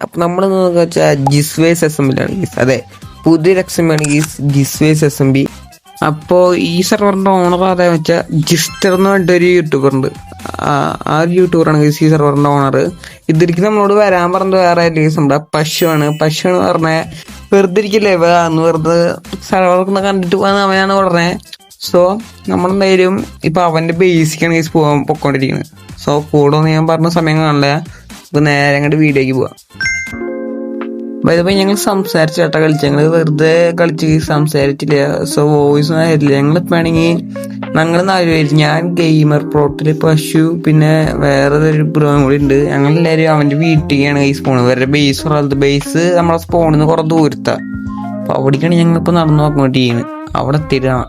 അപ്പൊ നമ്മൾ വെച്ചാൽ ജിസ്വേസ് അസംബ്ലി ആണ് ഗീസ്. അതെ, പുതിയൊരു എക്സാമ്പിളാണ് ഗീസ് ജിസ്വേസ് അസംബ്ലി. അപ്പോൾ ഈ സെർവറിന്റെ ഓണർ ആരാന്ന് വെച്ചാൽ ജിസ്റ്റർ എന്ന് പറഞ്ഞിട്ട് ഒരു യൂട്യൂബർ ഉണ്ട്. ആ ഒരു യൂട്യൂബറാണ് ഗീസ് ഈ സെർവറിന്റെ ഓണർ. ഇതിരിക്കും നമ്മളോട് വരാൻ പറഞ്ഞത് വേറെ ഗീസ് നമ്മുടെ പശുവാണ്. പശുവാണ് പറഞ്ഞത് വെറുതെ ഇരിക്കില്ലേ അന്ന് വെറുതെ സെർവർ കണ്ടിട്ട് പോകാൻ അവനാണ് പറഞ്ഞത്. സോ നമ്മളെന്തായാലും ഇപ്പൊ അവന്റെ ബേസിക്കാണ് ഗീസ് പൊക്കോണ്ടിരിക്കുന്നത്. സോ കൂടെ ഒന്ന് ഞാൻ പറഞ്ഞ സമയം കാണില്ല, ഇപ്പൊ നേരെ അങ്ങോട്ട് വീഡിയോക്ക് പോവാം. ഞങ്ങൾ സംസാരിച്ച ചേട്ടാ കളിച്ചു, ഞങ്ങള് വെറുതെ കളിച്ച് സംസാരിച്ചില്ല. സോ വോയിസ് ആയിട്ടില്ല. ഞങ്ങളിപ്പോ ആണെങ്കിൽ ഞങ്ങൾ നാലുപേര്, ഞാൻ ഗെയിമർ പ്രോട്ടില് പശു പിന്നെ വേറെ ഒരു ബ്രോ കൂടി ഉണ്ട്. ഞങ്ങളെല്ലാവരും അവന്റെ വീട്ടിലേക്കാണ് ഈ സ്പോണ്. വേറെ ബേസ് നമ്മളെ സ്പോണിൽ നിന്ന് കുറെ ദൂരത്താ. അപ്പൊ അവിടേക്കാണ് ഞങ്ങളിപ്പോ നടന്നു നോക്കോണ്ടിരിക്കുന്നത്. അവിടെ എത്തിയിട്ടാണ്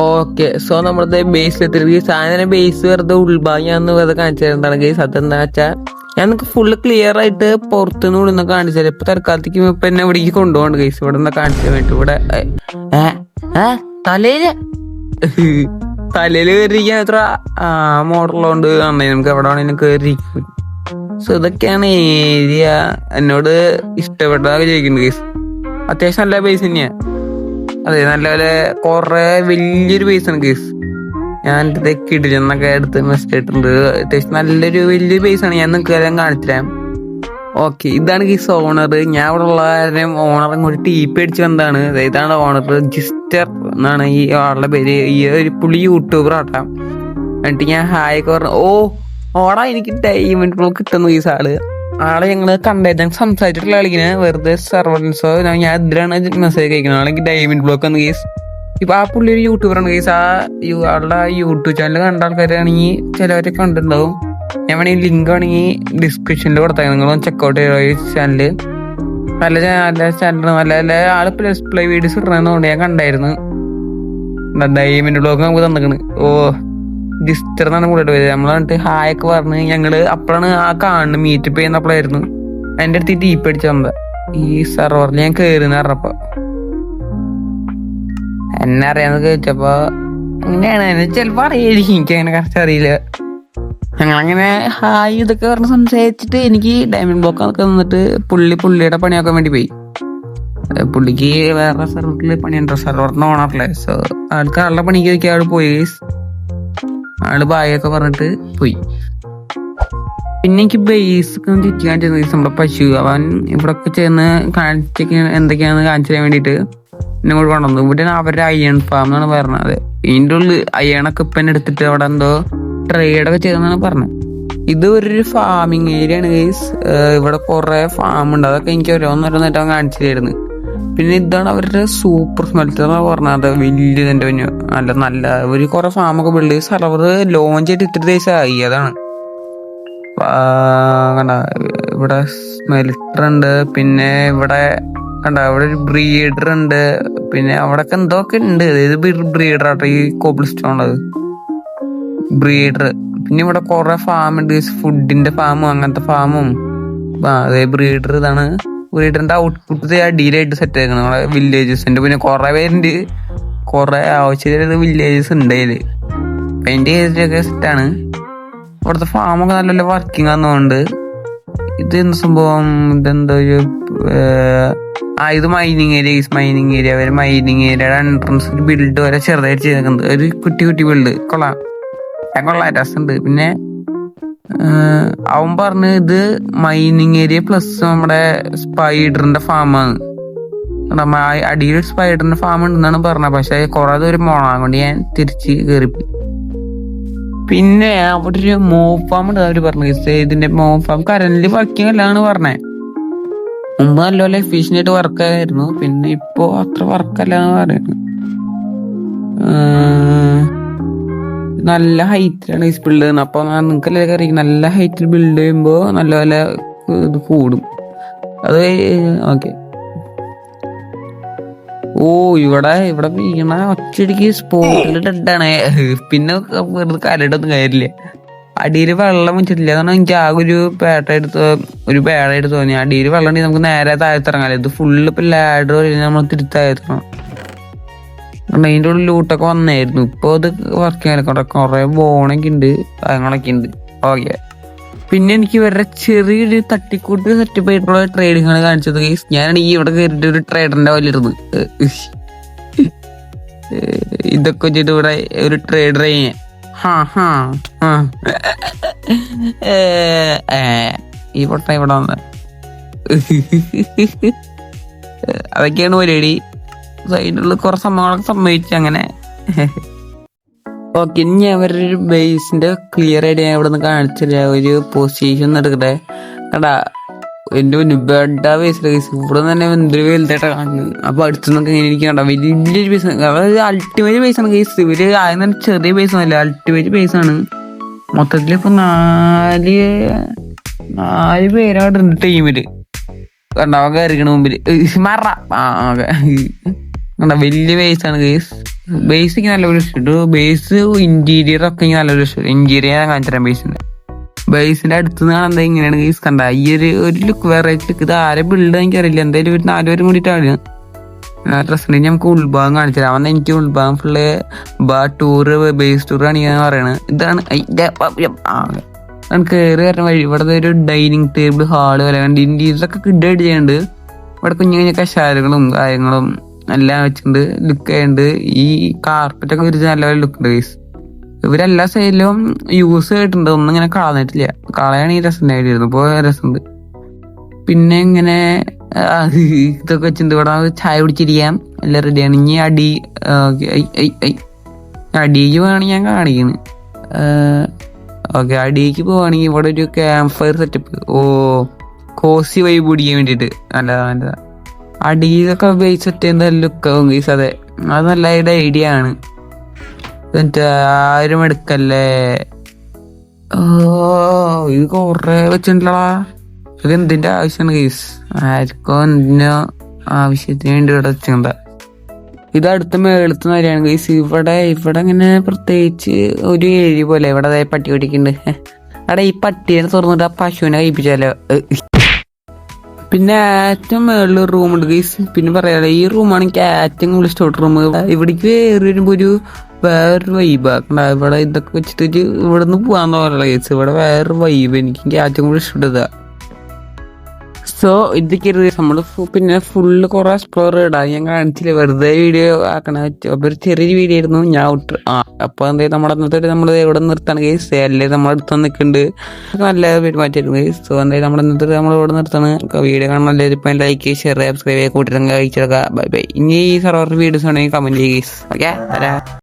ഓക്കെ. സോ നമ്മുടെ ബേസിലെത്തി സാധനം ബേസ് വെറുതെ ഉൾഭാഗം ഞാൻ വെറുതെ കാണിച്ചു തരുന്നതാണ് ഗേസ്. അതെന്താ വെച്ചാൽ ഞാൻ നിങ്ങൾക്ക് ഫുള്ള് ക്ലിയർ ആയിട്ട് പുറത്തുനിന്ന് ഇവിടെ നിന്ന് കാണിച്ചു തരാം. ഇപ്പൊ തൽക്കാലത്തേക്ക് ഇപ്പൊ എന്നെ ഇവിടേക്ക് കൊണ്ടുപോകണ്ട ഗേസ്. ഇവിടെ നിന്ന് കാണിച്ചു വേണ്ടി ഇവിടെ തലയില് കയറിയിരിക്കാൻ എത്ര മോഡലുണ്ട് കാണണേ, നമുക്ക് എവിടെ വേണേലും കയറിയിരിക്കും. സോ ഇതൊക്കെയാണ് ഏരിയ. എന്നോട് ഇഷ്ടപ്പെട്ടതൊക്കെ ചോദിക്കുന്നുണ്ട് ഗേസ്. അത്യാവശ്യം നല്ല ബേസ് തന്നെയാ. അതെ, നല്ലപോലെ കൊറേ വലിയൊരു ബേസാണ് കേസ്. ഞാൻ ഇതൊക്കെ എന്നൊക്കെ എടുത്ത് മെസ്സേജ് ഇട്ടിട്ടുണ്ട്. അത്യാവശ്യം നല്ലൊരു വലിയൊരു ബേസാണ്. ഞാൻ നിങ്ങൾക്ക് എല്ലാം കാണിച്ചു തരാം. ഓക്കെ, ഇതാണ് കേസ് ഓണർ. ഞാൻ ഇവിടെ ഉള്ള കാര്യം ഓണറും കൂടി ടീപ്പ് അടിച്ച് വന്നതാണ്. ഇതാണ് ഓണർ, ജിസ്റ്റർ എന്നാണ് ഈ ആളുടെ പേര്. ഈ ഒരു പുള്ളി യൂട്യൂബർ ആട്ടാം. എന്നിട്ട് ഞാൻ ഹായ് ഒക്കെ പറഞ്ഞു. ഓടാ എനിക്ക് ഡയമണ്ട് കിട്ടുന്നു ഈ ആളെ ഞങ്ങള് കണ്ടായിട്ട് ഞങ്ങൾ സംസാരിച്ചിട്ടുള്ള കളിങ്ങനെ വെറുതെ സർവൻസോ ഞാൻ ഇതിലാണ് മെസ്സേജ് കഴിക്കുന്നത്. ആളെങ്കിൽ ഡയമണ്ട് ബ്ലോക്ക് ആണ് കേസ്. ഇപ്പൊ ആ പുള്ളി ഒരു യൂട്യൂബറാണ് കേസ്. ആളുടെ യൂട്യൂബ് ചാനൽ കണ്ട ആൾക്കാരാണെങ്കിൽ ചിലവരെ കണ്ടിട്ടുണ്ടാവും. ഞാൻ വേണമെങ്കിൽ ലിങ്ക് ആണെങ്കിൽ ഡിസ്ക്രിപ്ഷനിൽ കൊടുത്താൽ നിങ്ങൾ ചെക്കൗട്ട് ചെയ്യുക. ചാനല് നല്ല ചാനൽ, നല്ല ആള് പ്ലേ വീഡിയോസ് ഇടണമെന്നുകൊണ്ട് ഞാൻ കണ്ടായിരുന്നു. ഡയമണ്ട് ബ്ലോക്ക് നമുക്ക് തന്നിക്കണ്. ജിസ്റ്റർ എന്നാണ് കൂടെ വരിക. നമ്മൾ എന്നിട്ട് ഹായൊക്കെ പറഞ്ഞ് ഞങ്ങള് അപ്പോഴാണ് ആ കാണുന്നത് മീറ്റപ്പ് ചെയ്യുന്നപ്പോഴായിരുന്നു. അതിന്റെ അടുത്ത് ടീപ്പ് അടിച്ച് വന്നതാ. ഈ സെർവറിൽ ഞാൻ കയറിന്ന് പറഞ്ഞപ്പോ എന്നെ അറിയാന്ന് ചോദിച്ചപ്പോ അങ്ങനെയാണ് ചിലപ്പോ അറിയായിരിക്കും, എനിക്ക് അങ്ങനെ കറക്റ്റ് അറിയില്ല. ഞങ്ങളങ്ങനെ ഹായ് ഇതൊക്കെ പറഞ്ഞ് സംസാരിച്ചിട്ട് എനിക്ക് ഡയമണ്ട് ബ്ലോക്ക് നിന്നിട്ട് പുള്ളിയുടെ പണിയാക്കാൻ വേണ്ടി പോയി. പുള്ളിക്ക് വേറെ സെർവറിൽ പണിയുണ്ടോ, സെർവറിന് ഓണറല്ലേ. സോ ആളുടെ പണിക്ക് നോക്കി ആള് പോയി. ആള് ബായൊക്കെ പറഞ്ഞിട്ട് പോയി. പിന്നെ എനിക്ക് ബേസ് തിരിച്ചു കാണിച്ചു നമ്മുടെ പശു. അവൻ ഇവിടൊക്കെ ചെന്ന് കാണിച്ചൊക്കെ എന്തൊക്കെയാന്ന് കാണിച്ചു തരാൻ വേണ്ടിട്ട് എന്നെ കൂടെ കൊണ്ടുവന്നു. ഇവിടെ അവരുടെ അയൺ ഫാം എന്നാണ് പറഞ്ഞത്. ഇതിൻ്റെ ഉള്ളിൽ അയണൊക്കെ ഇപ്പം എടുത്തിട്ട് അവിടെ എന്തോ ട്രേഡൊക്കെ ചെയ്തെന്നാണ് പറഞ്ഞത്. ഇത് ഒരു ഫാമിങ് ഏരിയ ആണ് ഗൈസ്. ഇവിടെ കുറെ ഫാം ഉണ്ട്. അതൊക്കെ എനിക്ക് ഓരോന്നോരോന്നായിട്ട് അവൻ കാണിച്ചു തരുന്നു. പിന്നെ ഇതാണ് അവരുടെ സൂപ്പർ സ്മെൽറ്റർ എന്ന് പറഞ്ഞത്. വലിയതിന്റെ നല്ല ഒരു കുറെ ഫാമൊക്കെ ബിൽഡ് ചെയ്ത് സെർവർ ലോഞ്ച് ചെയ്തിട്ട് ഇത്തിരി ദിവസമായി. അതാണ് കണ്ട ഇവിടെ സ്മെൽറ്റർ ഉണ്ട്. പിന്നെ ഇവിടെ കണ്ട ഇവിടെ ഒരു ബ്രീഡർ ഉണ്ട്. പിന്നെ അവിടെയൊക്കെ എന്തൊക്കെ ഉണ്ട്. ഇത് ബ്രീഡർ ആട്ടോ, ഈ കോബിൾ സ്റ്റോൺ ബ്രീഡർ. പിന്നെ ഇവിടെ കുറെ ഫാം ഉണ്ട്, ഫുഡിന്റെ ഫാമും അങ്ങനത്തെ ഫാമും. അതെ ബ്രീഡർ. ഇതാണ് ബ്രീഡറിന്റെ ഔട്ട്പുട്ട് അടിയിലായിട്ട് സെറ്റ് ആക്കണം നമ്മളെ വില്ലേജസിന്റെ. പിന്നെ കുറെ പേരുണ്ട്, കുറെ ആവശ്യമായിട്ട് വില്ലേജസ് ഉണ്ട് അതില്. അപ്പൊ അതിന്റെ ഏരിയൊക്കെ സെറ്റാണ്. ഇവിടുത്തെ ഫാമൊക്കെ നല്ല വർക്കിംഗ് ആണെന്നുണ്ട്. ഇത് എന്ത് സംഭവം, ഇതെന്തോ ഒരു ഇത് മൈനിങ് ഏരിയ വരെ മൈനിങ് ഏരിയയുടെ എൻട്രൻസ് ബിൽഡ് വരെ ചെറുതായിട്ട് ചെയ്തേക്കുന്നത്. ഒരു കുട്ടി ബിൽഡ് കൊള്ളാം രസമുണ്ട്. പിന്നെ അവൻ പറഞ്ഞ് ഇത് മൈനിങ് ഏരിയ പ്ലസ് നമ്മുടെ സ്പൈഡറിന്റെ ഫാമാണ്. അടിയിൽ സ്പൈഡറിന്റെ ഫാം ഉണ്ടെന്നാണ് പറഞ്ഞത്. പക്ഷെ കുറെ ദൂരം പോണം കൊണ്ട് ഞാൻ തിരിച്ച് കയറിപ്പോയി. പിന്നെ അവിടെ ഒരു മോബ് ഫാം ഉണ്ട് അവര് പറഞ്ഞു. ഇതിന്റെ മോബ് ഫാം കറന്റ് വർക്കിംഗ് അല്ലാന്ന് പറഞ്ഞേ. മുമ്പ് നല്ലപോലെ എഫിഷ്യന്റ് ആയിട്ട് വർക്കായിരുന്നു. പിന്നെ ഇപ്പോ അത്ര വർക്കല്ലാന്ന് പറയുന്നു. നല്ല ഹൈറ്റിലാണ് ഈ ബിൽഡ് ചെയ്യുന്നത്. അപ്പൊ നിങ്ങൾക്ക് എല്ലാവർക്കും അറിയാം, നല്ല ഹൈറ്റിൽ ബിൽഡ് ചെയ്യുമ്പോ നല്ലപോലെ ഇത് കൂടും. അത് ഓക്കെ. ഇവിടെ വീണ ഒറ്റയടിക്ക് സ്പോട്ടിൽ ഡെഡാണ്. പിന്നെ വെറുതെ കരടൊന്നും കാര്യമില്ല. അടിയിൽ വെള്ളം വെച്ചിട്ടില്ല. അതാണ് എനിക്ക് ആകെ ഒരു പേടായിട്ട് തോന്നി. അടിയിൽ വെള്ളം ഉണ്ടെങ്കിൽ നമുക്ക് നേരെ താഴത്തിറങ്ങാല്ലേ. ഇത് ഫുള്ള് ഇപ്പൊ ലാഡർ നമ്മൾ തിരിച്ചായിരുന്നു. അതിൻ്റെ ഉള്ളിൽ ലൂട്ടൊക്കെ വന്നായിരുന്നു. ഇപ്പൊ അത് വർക്ക് ചെയ്യാനൊക്കെ കുറെ ബോണൊക്കെ ഉണ്ട്, കാര്യങ്ങളൊക്കെ ഉണ്ട്. ഓക്കെ, പിന്നെ എനിക്ക് ഇവരുടെ ചെറിയൊരു തട്ടിക്കൂട്ട് സെറ്റപ്പ് ആയിട്ടുള്ള ട്രേഡിങ്ങാണ് കാണിച്ചത് ഗൈസ്. ഞാനാണെങ്കിൽ ഇവിടെ കയറിയിട്ട് ഒരു ട്രേഡറിന്റെ വലിരുന്നു ഇതൊക്കെ വെച്ചിട്ട് ഇവിടെ ഒരു ട്രേഡർ ചെയ്യാൻ. ഈ പൊട്ട ഇവിടെ വന്ന് അതൊക്കെയാണ് പരിപാടി. സൈഡിലുള്ള കുറെ സംഭവങ്ങളൊക്കെ സംഭവിച്ചു അങ്ങനെ. ഓക്കെ, ഇനി അവരുടെ ഒരു ബേസിന്റെ ക്ലിയർ ആയിട്ട് ഞാൻ ഇവിടെ നിന്ന് കാണിച്ചില്ല. ഒരു പൊസിഷൻ എടുക്കട്ടെ. കണ്ടാ എന്റെ ബെഡ ബേസിലെ കേസ് ഇവിടെ തന്നെ എന്തൊരു വലുതായിട്ടാ കാണുന്നത്. അപ്പൊ അടുത്തുനിന്നൊക്കെ ഇങ്ങനെ എനിക്ക് കണ്ട വലിയൊരു ബേസ്, അതായത് അൾട്ടിമേറ്റ് ബേസാണ് കേസ്. ഇവര് ആദ്യം തന്നെ ചെറിയ ബേസ് ഒന്നുമല്ല, അൾട്ടിമേറ്റ് ബേസാണ്. മൊത്തത്തിൽ ഇപ്പൊ നാല് പേരവിടെ ഉണ്ട് ടീമില്. കണ്ടാവ കയറിക്കണ മുമ്പില് മറ കണ്ട വലിയ ബേസാണ് കേസ്. ബേസിക്ക് നല്ലൊരു ഇഷ്ടപ്പെട്ടു. ബേസ് ഇന്റീരിയർ ഒക്കെ നല്ലൊരു ഇഷ്ടം. ഇന്റീരിയർ ഞാൻ കാണിച്ചു തരാം. ബേസിന്റെ അടുത്ത് നിന്ന് കാണാൻ ഇങ്ങനെയാണ് ഗൈസ്. കണ്ട ഈ ഒരു ലുക്ക്, വെറൈറ്റി ലുക്ക്. ഇത് ആരെ ബിൽഡ് എനിക്കറിയില്ല. എന്തായാലും ഒരു 4 പേരും കൂടിയിട്ടാണ് ഡ്രസ്സിന്റെ. നമുക്ക് ഉൾഭാഗം കാണിച്ചു തരാം. അവന്ന് എനിക്ക് ഉൾഭാഗം ഫുള്ള് ടൂറ് ബേസ് ടൂർ കാണിക്കാന്ന് പറയണത്. ഇതാണ് കയറി വരണ വഴി. ഇവിടെ ഒരു ഡൈനിങ് ടേബിൾ, ഹാള് പോലെ കണ്ട് ഇന്റീരിയറൊക്കെ കിഡായിട്ട് ചെയ്യുന്നുണ്ട്. ഇവിടെ കുഞ്ഞു കുഞ്ഞു കശാലകളും കാര്യങ്ങളും എല്ലാം വെച്ചിട്ടുണ്ട്. ലുക്ക് ആയിട്ടുണ്ട്. ഈ കാർപ്പറ്റൊക്കെ വിരിച്ച് നല്ല ലുക്ക് ഉണ്ട് ഗൈസ്. ഇവരെല്ലാ സൈഡിലും യൂസ് ചെയ്തിട്ടുണ്ട്, ഒന്നും ഇങ്ങനെ കളഞ്ഞിട്ടില്ല. കളയാണെങ്കിൽ രസമുണ്ടായിരുന്നു. ഇപ്പോൾ രസമുണ്ട്. പിന്നെ ഇങ്ങനെ ഇതൊക്കെ വെച്ചിട്ടുണ്ട്. ഇവിടെ ചായ കുടിച്ചിരിക്കാം, എല്ലാം റെഡിയാണ്. ഇനി അടിക്ക് വേണമെങ്കിൽ ഞാൻ കാണിക്കുന്നു. ഓക്കെ, അടിക്ക് പോവാണെങ്കിൽ ഇവിടെ ഒരു camp fire setup. Cosy vibe പിടിക്കാൻ വേണ്ടിയിട്ട് നല്ലതാ. അടിയൊക്കെ ബേസ് സെറ്റ് ചെയ്യുന്ന ലുക്കാവും ഗൈസ്. അതെ, അത് നല്ല ഐഡിയ ആണ്. ആരും എടുക്കല്ലേ. ഇത് കൊറേ വെച്ചിട്ടുണ്ടല്ലോ. ഇത് എന്തിന്റെ ആവശ്യമാണ് ഗൈസ്? ആർക്കോ എന്തിനോ ആവശ്യത്തിന് വേണ്ടി ഇവിടെ വെച്ചിട്ടുണ്ട. ഇത് അടുത്ത മേളത്ത് വരെയാണ് ഗൈസ്. ഇവിടെ ഇങ്ങനെ പ്രത്യേകിച്ച് ഒരു ഏരിയ പോലെ ഇവിടെ പട്ടി പിടിക്കുന്നുണ്ട്. അവിടെ ഈ പട്ടിയെ തുറന്നിട്ട് ആ പശുവിനെ കഴിപ്പിച്ചാലോ. പിന്നെ ഏറ്റവും മേളിൽ ഒരു റൂം ഉണ്ട് ഗൈസ്. പിന്നെ പറയാലോ, ഈ റൂമാണ് എനിക്ക് ഏറ്റവും കൂടുതൽ ഇഷ്ടപ്പെട്ട റൂം. ഇവിടേക്ക് കയറി വരുമ്പോ വേറൊരു വൈബാക്കണ്ട. ഇവിടെ ഇതൊക്കെ വെച്ചിട്ട് ഇവിടെ നിന്ന് പോകാൻ തോന്നുന്നില്ല ഗൈസ്. ഇവിടെ വേറൊരു വൈബ് എനിക്ക് ഏറ്റവും കൂടുതൽ ഇഷ്ടപ്പെട്ടതാ. സോ ഇതൊക്കെ നമ്മള് പിന്നെ ഫുള്ള് കുറെ എക്സ്പ്ലോർ ഇടാം. ഞാൻ കാണിച്ചില്ല, വെറുതെ വീഡിയോ ആക്കണ. അപ്പൊ ഒരു ചെറിയൊരു വീഡിയോ ആയിരുന്നു ഞാൻ അപ്പൊ എന്തായാലും നമ്മുടെ അന്നത്തെ നമ്മൾ എവിടെ നിർത്താണ് ഗൈസ്. എല്ലാവരും നമ്മുടെ അടുത്ത് നിൽക്കുന്നുണ്ട്. നല്ല പെരുമാറ്റായിരുന്നു ഗൈസ്. സോ എന്തായാലും നമ്മുടെ ഇന്നത്തെ നമ്മൾ ഇവിടെ നിർത്താണ്. വീഡിയോ കാണാൻ നല്ലൊരു ഇപ്പം ലൈക്ക്, ഷെയർ, സബ്സ്ക്രൈബ് ചെയ്യുക, കൂട്ടിട്ട് കഴിച്ചെടുക്കുക. Bye bye. ഇനി ഈ സർവർ വീഡിയോസ് ആണെങ്കിൽ കമന്റ് ചെയ്യുക ഗൈസ്. ഓക്കെ.